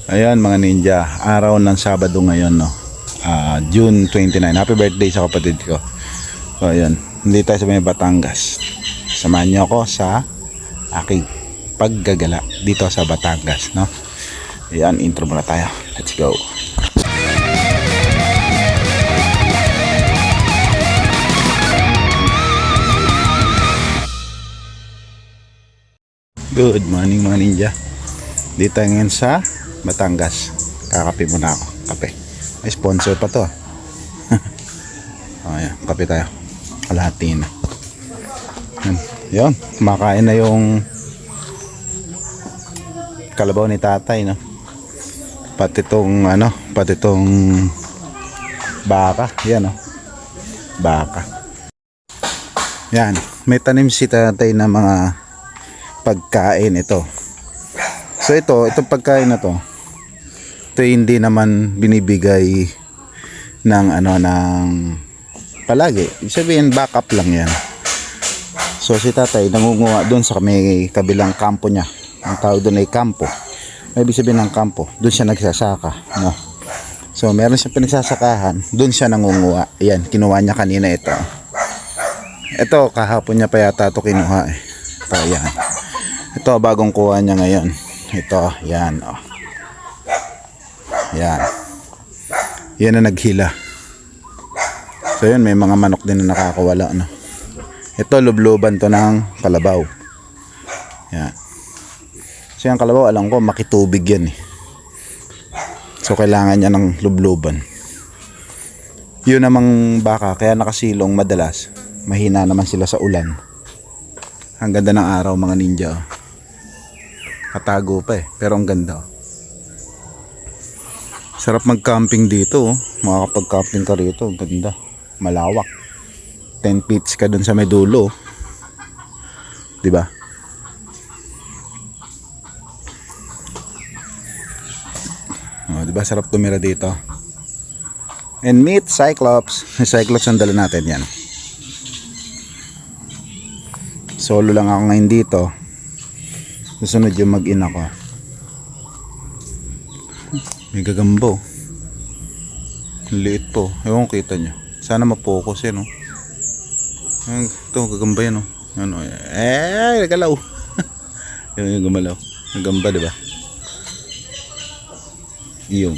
Ayan mga ninja, araw ng Sabado ngayon, no? June 29. Happy birthday sa kapatid ko. So ayan, hindi tayo sa may Batangas. Samahan niyo ako sa aking paggagala dito sa Batangas, no? Ayan, intro muna tayo. Let's go. Good morning mga ninja. Dito tayo ngayon sa Batangas. Kakape muna ako. Kape. May sponsor pa to. Ayan, kape tayo. Kalahati na. Yun, kumakain na yung kalabaw ni tatay, no? Pati tong baka. Yan, no? Baka. Yan, may tanim si tatay na mga pagkain ito. So itong pagkain na to, ito hindi naman binibigay ng palagi. Ibig sabihin backup lang yan. So si tatay nangunguha doon sa may kabilang kampo niya. Ang tawag doon ay kampo. May ibig sabihin ng kampo, doon siya nagsasaka, no? So meron siyang pinagsasakahan, doon siya nangunguha. Ayan, kinuha niya kanina ito. Ito kahapon niya pa yata ito kinuha eh. Ayan. Ito bagong kuha niya ngayon. Ito, yan, oh. Yan. Yan na naghila. So yun, may mga manok din na nakakawala, no? Ito, lubluban to ng kalabaw. Yan. So yung kalabaw, alam ko, makitubig yan eh. So kailangan niya ng lubluban. Yun namang baka, kaya nakasilong madalas. Mahina naman sila sa ulan. Ang ganda ng araw mga ninja, oh. Katago pa eh, pero ang ganda, oh. Sarap mag-camping dito, oh. Makakapag-camping ka rito, ang ganda, malawak. 10 feet ka dun sa may dulo, oh. Diba? Oh, diba sarap tumira dito. And meet Cyclops. Cyclops ang dala natin yan. Solo lang ako ngayon dito. Susunod yung mag-ina ko. May gagambo. Liit po. Ewan ko kita nyo. Sana mapokus yan, no? Ito, gagamba yan, no? Ano, nagalaw. Yung gumalaw. Nagamba, diba? Yung.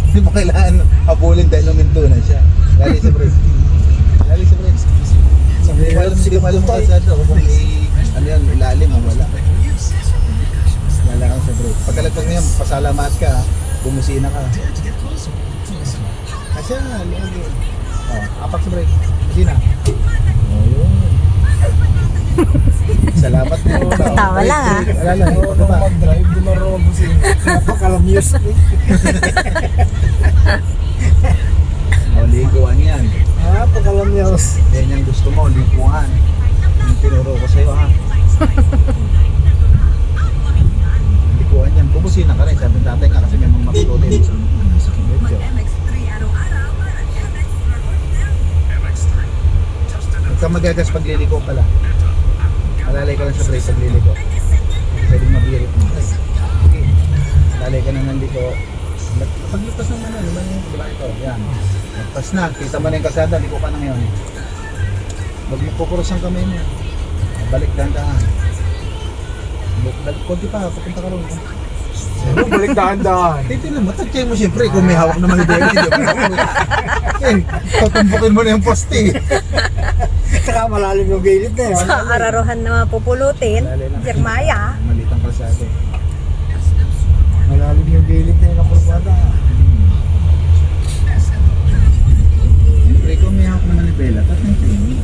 Hindi mo kailangan habulin dahil luminto na siya. Lali sa Bresky. Sabi ko, sige pa lang kalsada. Kung may, ilalim o wala. Wala kang sa Bresky. Pagkalagpag niya, pasalamat ka, bumusina ka. Kasi apak sa Bresky. Busina. Yun. Salamat mo. Tawa lang ah. Wala lang. Mag-drive, di marunong busina. Napakalamyos eh. Liguan yan. Napakalamyos. Yan yung gusto mo, liguan. Yung tinuro ko sa'yo, ha? Liguan yan. Bubusina ka rin. Sabi tatay nga kasi may mga mapilotin. Huwag ka magagas pagliliko pala. Alalay ka lang sa break pagliliko. Pwedeng mabirit mo. Okay. Alalay ka na ng liko. Paglipas naman na, naman yung diba ito, yan. Pas na, kita mo na yung kasada, liko ka na ngayon. Huwag mo kukuros ang kamay mo. Balik lang ka. Kunti pa, papunta ka ron. Balik dahan-dahan. Titignan mo, tatsay mo siyempre kung may hawak naman yung deli. Tatumbukin mo na yung poste. Saka malalim yung gilid na yun. Sa araruhan na mapupulutin, Jermaya. Maliit ang kalsada. Malalim yung gilid na yun ang kurbada. Siyempre kung may hawak naman yung bela, tatsay mo.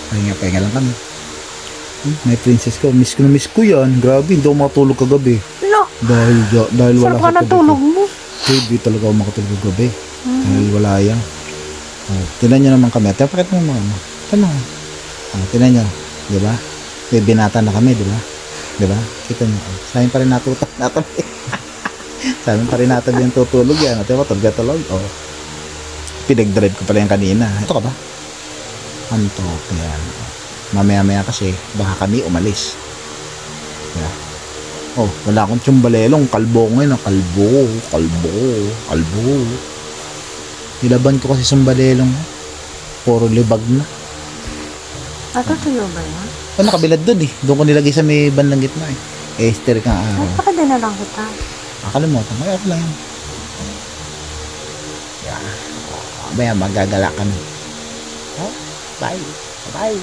Pahinga lang kami. May princess ko. Miss ko yan. Grabe, hindi ako makatulog kagabi. No. Dahil wala Sarap ka sa ng tulog mo. Hindi talaga ako makatulog kagabi. Dahil wala yan. Tinan nyo naman kami. Pakit mo mga. Tinan. Tinan nyo. Diba? May binata na kami, diba? Diba? Kita nyo. Sa amin pa rin natutulog. Sa amin pa rin natin yung tutulog yan. Diba? Tulog. Oh. Pinag-drive ko pala yan kanina. Ito ka ba? Antok. Yan. Mamaya kasi baka kami umalis. Yeah. Oh, wala akong tiyumbalelong. Kalbo ngayon. Kalbo. Nilaban ko kasi sumbalelong. Puro libag na. Tuyo ba yan? Nakabilad doon eh. Doon ko nilagay sa may bandang gitna eh. Ester kang araw. Baka din na lang kita. Nakalimutan. Kaya ako lang yun. Yeah. Mamaya magagala kami. Oh, bye. Bye.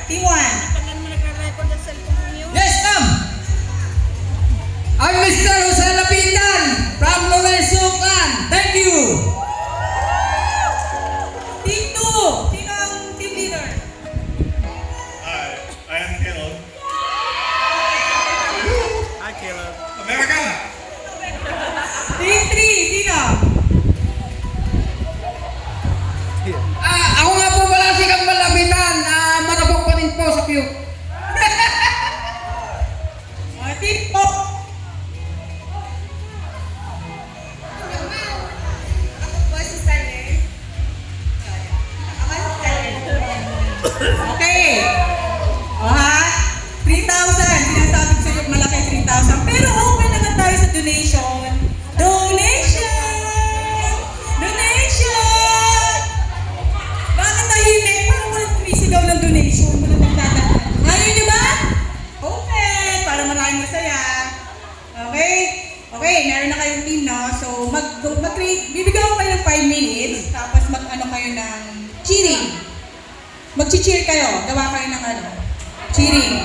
Team 1. Yes, ma'am. I'm Mr. Jose Lapitan from Loresucan. Thank you. Team 2. Sino ang team leader? I am Caleb. Hi, Caleb. America! Team 3. Sino? Ako nga po pala si Kambal Lapitan. Marapok pa rin po sa Pew. Team 4. Okay. O ha? 3,000. Sinasabi ko sa iyo, malaki 3,000. Pero open naman tayo sa donation. Bakit tahimik? Parang walang sumisigaw ng donation. Walang nagdadaan. Ayaw nyo ba? Open. Para maraming masaya. Okay? Okay, meron na kayong team, no? So, bibigyan ko kayo ng 5 minutes. Tapos mag-ano kayo ng cheering. Mag-cheer kayo. Gawa kayo ng cheering.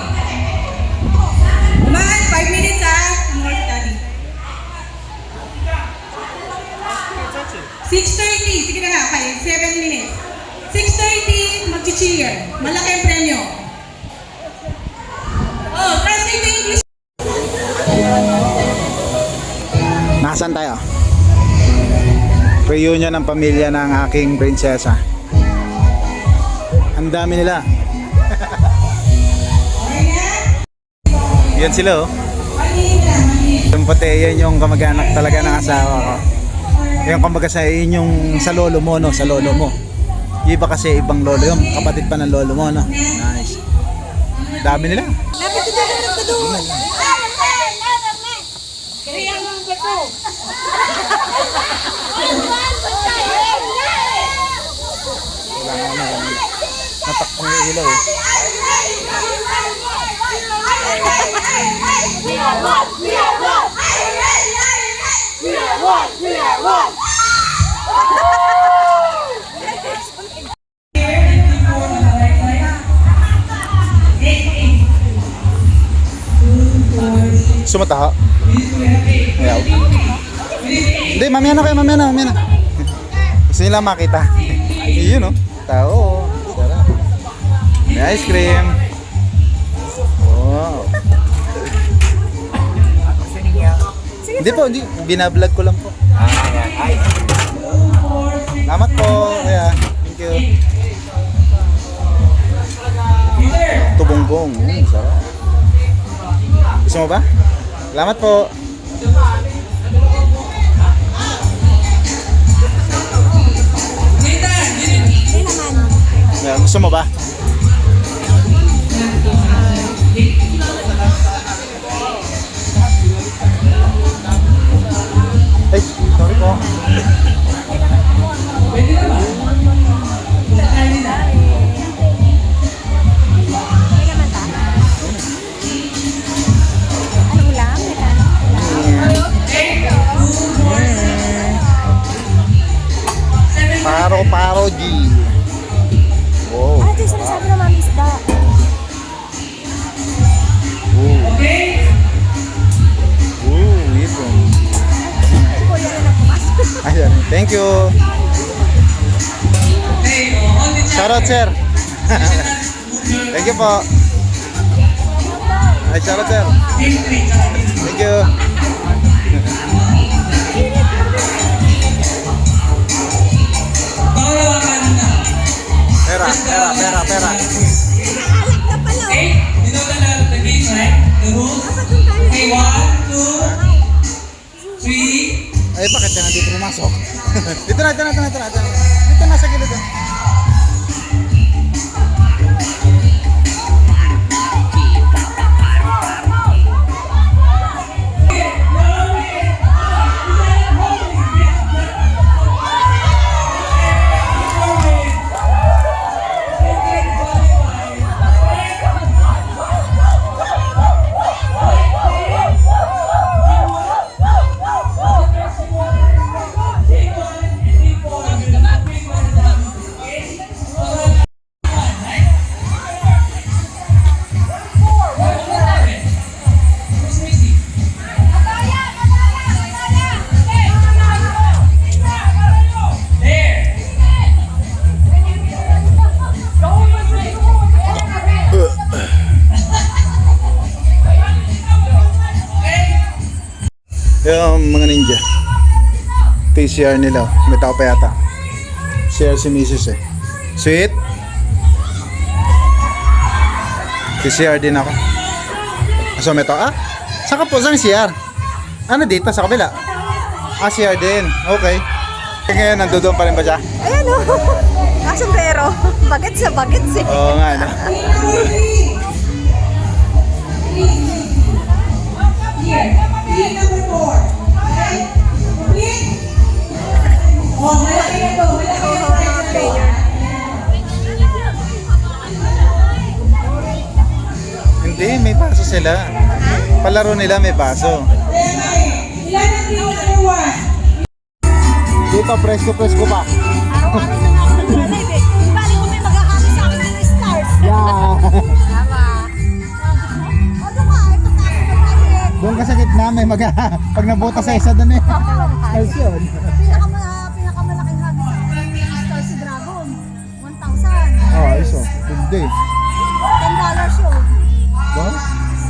Umahan, 5 minutes ha. More study. 6:30. Sige na nga, okay. 7 minutes. 6:30, mag-cheer. Malaki ang premyo. Oh, translate to English. Nasaan tayo? Reunion ng pamilya ng aking prinsesa. Ang dami nila. Yan sila oh. Yung puti, yan yung kamag-anak talaga ng asawa ko. Yung kumbaga sa yung sa lolo mo, no? Sa lolo mo. Yung iba kasi ibang lolo yung kapatid pa ng lolo mo, no? Nice. Dami nila. Natakpang yung ilaw eh. Sumataha. Ayaw. Hindi, mamaya na kayo, mamaya na. Gusto nila makita. Yun oh. Tao. Sarap. May ice cream. Wow. Hindi po, hindi. Binablog ko lang po. Salamat po. Kaya, thank you. Tubongbong. Sarap. Gusto mo ba? Salamat po. Yeah, gusto mo ba? Ay, sorry po. Pwede naman. Kaya nila. May naman ta. Ano ulam? Paro G. Wow. Ah, ito yung sinasabi na mami isda. Okay? Ooh, ito. Si Kuya na nagpumas. Ayan, thank you. Okay, on the chat. Shoutout, sir. Thank you po. Ay, shoutout, sir. Team 3, tsaka team Thank you. Pangalawa ka na. Pera. Okay? You know the game, right? The rules? Okay, 1, 2, 3. Ay, bakit yan dito pumasok? Dito na. Dito na sa gilid. Yung mga ninja. TCR nila. May tao pa yata. Share si Mrs. eh. Sweet. TCR din ako. So may tao. Saka po saan CR? Ano dito sa kabila? CR din. Okay. Ngayon nandoon pa rin ba siya? Ayan o. Sombrero. Bagets sa bagets eh. Oo nga no. Here. Team number 4. Okay? Complete? Oh, malaki na to. Hindi, may baso sila. Palaro nila may baso. Ilan ang team number 1? Dito, presko pa. Araw-araw na nga ako nag-live eh. Di bali kung may magkakami sa akin ng stars. Yeah. Tama. Ano ka? Ito na ako nag-live. Doon ka sa gitna, may pag nabuta sa isa doon eh. Stars yun. Pinakamalaking hobby sa akin ng stars si Dragon. 1,000. Oo, iso. Hindi. $10 yun. Ba? Kasi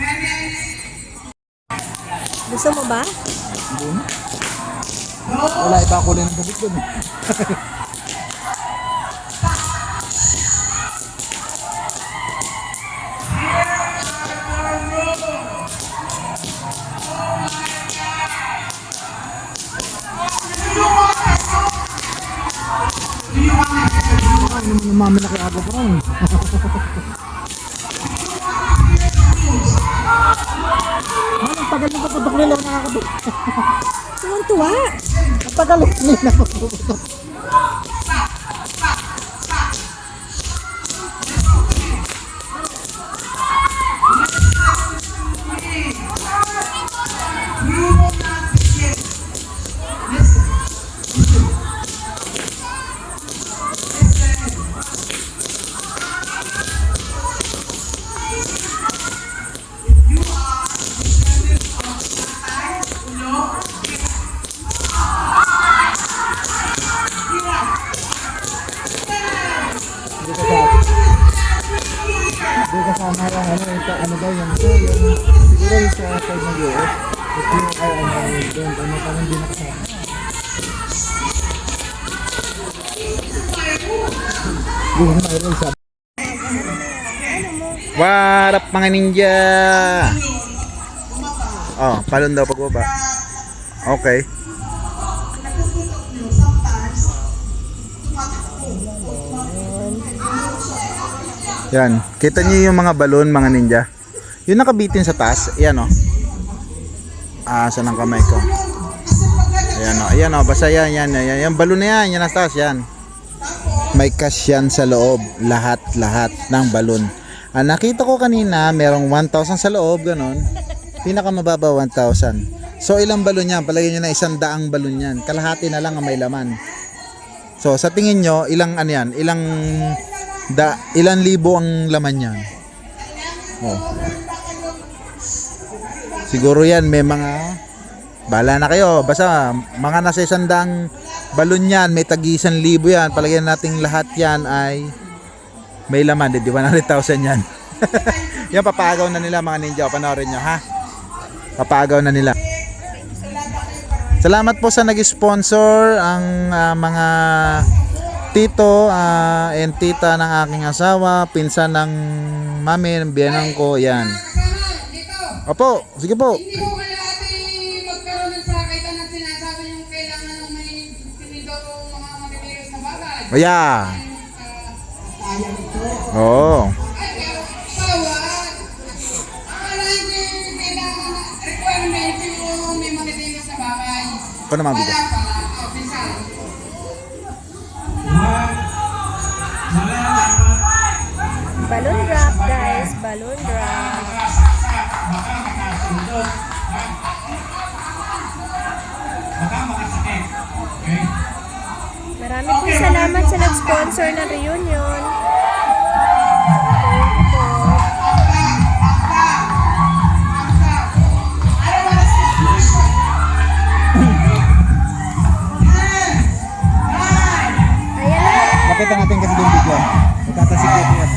namin, gusto mo ba? Wala, iba ko rin ang damit doon. Ano naman mami nakiago pa rin. Ang tagal nito putok nila nakakatok. Tuwang-tuwa. Ang tagal nila putok. Hindi kasama yung ano daw yung siguro yung sa side ng US. Ito yung ay doon, parang hindi nakasama. What up mga ninja? Oh, palon daw pagbaba. Okay. Yan. Kita niyo yung mga balon, mga ninja. Yung nakabitin sa taas. Ayan o. Saan ang kamay ko? Ayan o. Ayan o. Basta yan. Yan balon na yan. Yan nasa taas. Yan. May cash yan sa loob. Lahat ng balon. Nakita ko kanina, merong 1,000 sa loob. Ganon. Pinakamababa 1,000. So ilang balon yan? Palagay nyo na 100 balon yan. Kalahati na lang ang may laman. So sa tingin nyo, ilang ano yan? Ilang libo ang laman yan? Oh. Siguro yan may mga, bala na kayo, basta mga nasa 100 balon yan, may tagi 1,000 yan, palagyan natin lahat yan ay may laman, di ba 100,000 yan? Yan, papagaw na nila mga ninja, panoorin nyo ha, papagaw na nila. Salamat po sa nag-sponsor ang mga tito and tita ng aking asawa, pinsan ng mami, ng biyanang ko, yan. Opo, sige po. Hindi ko kaya ate magkaroon ng sakaitan ng sinasabi yung kailangan ng may tinidor o mga matitigas na bagay. Ayan. Oo. Ay, pero bawat. Akala ko kailangan na requirement yung may matitigas na bagay. Paano mabigat? Wala pala. O, pinsan. Balloon drop, guys. Balloon drop. Marami pong salamat sa nag-sponsor ng reunion. Thank you po. Ayan na. Nakita natin kasi yung video. Magkakasikip yan.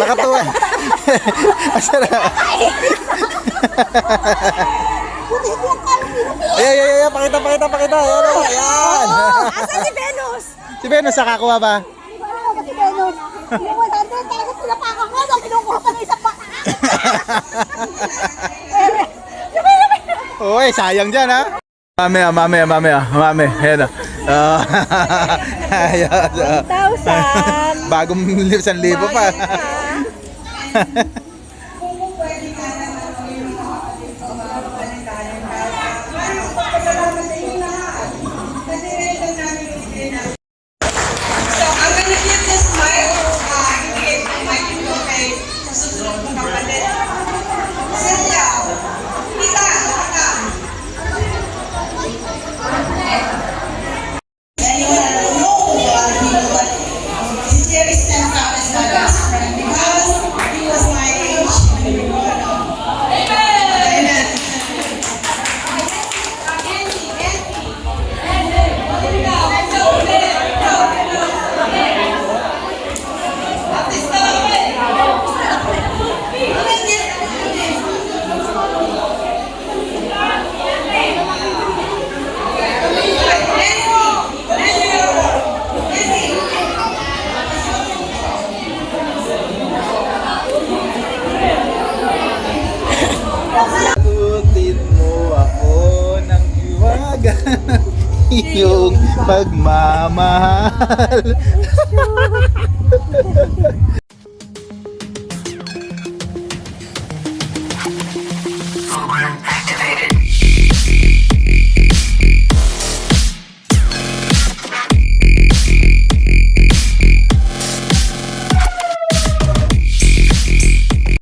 Nakatuwa. Ay, pakita. Ayan. Asan si Venus? Si Venus nakakuha ba? Wala si Venus. Yung 100 talaga sila pa ako. Kinukuha pa ng isang baka. Uy, sayang dyan ha. Mami. Ayan o. Ayan. 1,000. Bagong 1,000 pa. So, I'm gonna give this mic, give the mic ito kay susunod kong kapatid. Cynthia, Tita. Anyone I don't know, a lot of people, but Jerry stands out as my best friend because he was my age when we were growing up. Amen. Sagutin mo ako ng hiwaga. Iyong pagmamahal.